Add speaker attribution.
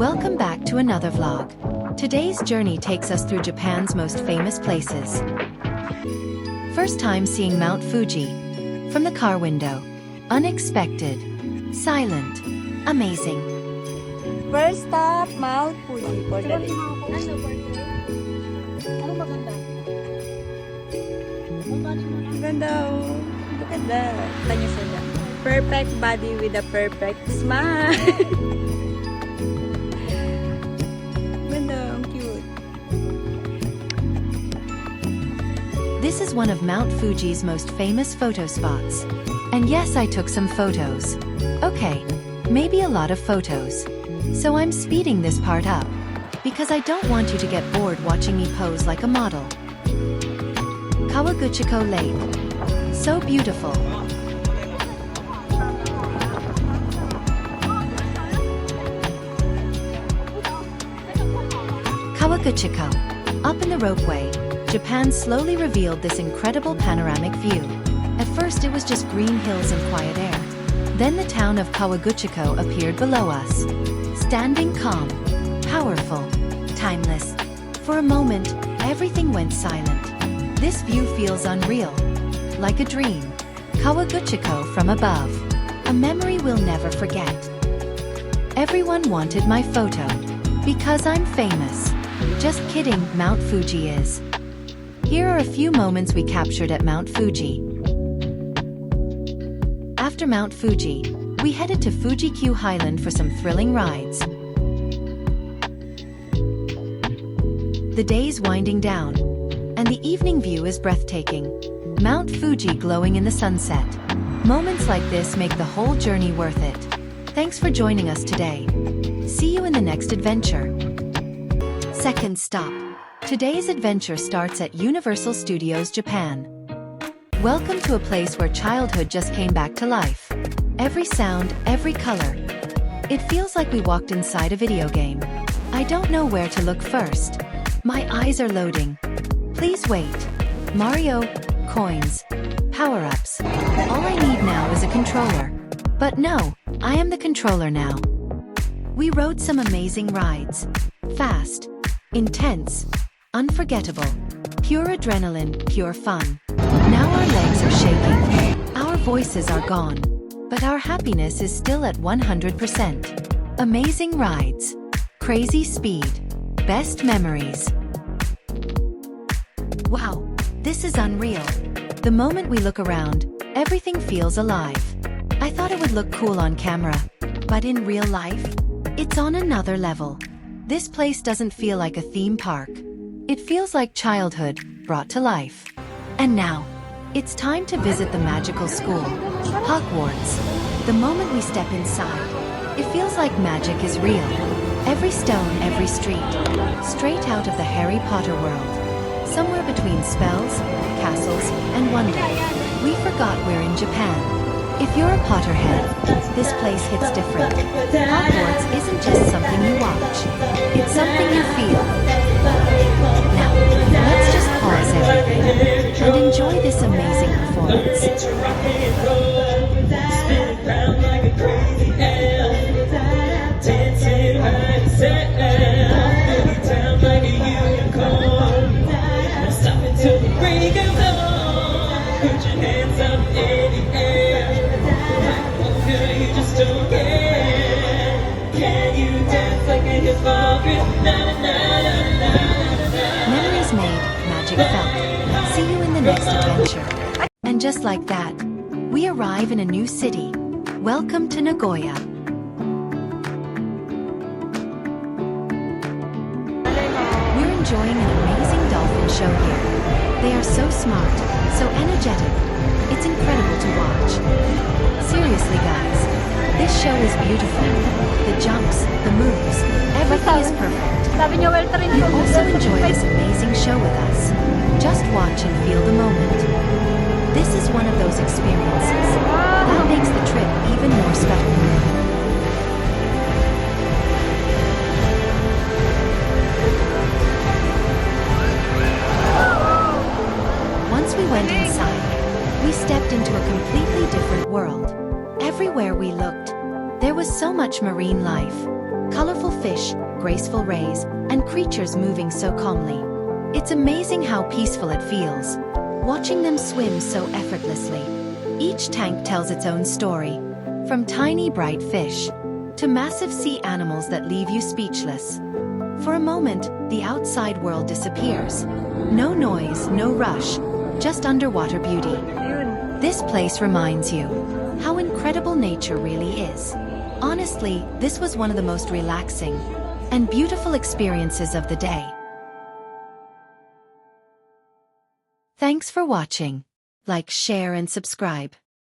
Speaker 1: Welcome back to another vlog. Today's journey takes us through Japan's most famous places. First time seeing Mount Fuji. From the car window. Unexpected. Silent. Amazing.
Speaker 2: First stop, Mount Fuji for the day. Ganda oh. Look at that. Tanya sila. Perfect body with a perfect smile. Ganda, ang cute.
Speaker 1: This is one of Mount Fuji's most famous photo spots. And yes, I took some photos. Okay, maybe a lot of photos. So I'm speeding this part up. Because I don't want you to get bored watching me pose like a model. Kawaguchiko Lake. So beautiful. Kawaguchiko. Up in the ropeway, Japan slowly revealed this incredible panoramic view. At first it was just green hills and quiet air. Then the town of Kawaguchiko appeared below us. Standing calm, powerful, timeless. For a moment, everything went silent. This view feels unreal. Like a dream. Kawaguchiko from above. A memory we'll never forget. Everyone wanted my photo. Because I'm famous. Just kidding, Mount Fuji is. Here are a few moments we captured at Mount Fuji. After Mount Fuji, we headed to Fuji-Q Highland for some thrilling rides. The day's winding down, and the evening view is breathtaking. Mount Fuji glowing in the sunset. Moments like this make the whole journey worth it. Thanks for joining us today. See you in the next adventure. Second stop. Today's adventure starts at Universal Studios Japan. Welcome to a place where childhood just came back to life. Every sound, every color. It feels like we walked inside a video game. I don't know where to look first. My eyes are loading. Please wait. Mario, coins, power-ups. All I need now is a controller. But no, I am the controller now. We rode some amazing rides. Fast, intense, unforgettable. Pure adrenaline, pure fun. Now our legs are shaking. Our voices are gone. But our happiness is still at 100%. Amazing rides. Crazy speed. Best memories. Wow, this is unreal. The moment we look around, everything feels alive. I thought it would look cool on camera. But in real life, it's on another level. This place doesn't feel like a theme park. It feels like childhood, brought to life. And now, it's time to visit the magical school, Hogwarts. The moment we step inside, it feels like magic is real. Every stone, every street, straight out of the Harry Potter world. Somewhere between spells, castles, and wonder. We forgot we're in Japan. If you're a Potterhead, this place hits different. Hogwarts isn't just something you watch. It's something you feel. Now, let's just pause everything and enjoy this amazing performance. Memories made, magic felt. See you in the next adventure. And just like that, we arrive in a new city. Welcome to Nagoya. We're enjoying an amazing dolphin show here. They are so smart, so energetic. It's incredible to watch. Seriously guys, this show is beautiful. The jumps, the moves, everything is perfect. You also enjoy this amazing show with us. Just watch and feel the moment. This is one of those experiences that makes the trip even more special. Once we went inside, we stepped into a completely different world. Everywhere we looked, there was so much marine life. Colorful fish, graceful rays, and creatures moving so calmly. It's amazing how peaceful it feels, watching them swim so effortlessly. Each tank tells its own story, from tiny bright fish to massive sea animals that leave you speechless. For a moment, the outside world disappears. No noise, no rush, just underwater beauty.
Speaker 2: Ayun.
Speaker 1: This place reminds you how incredible nature really is. Honestly, this was one of the most relaxing and beautiful experiences of the day. Thanks for watching. Like, share, and subscribe.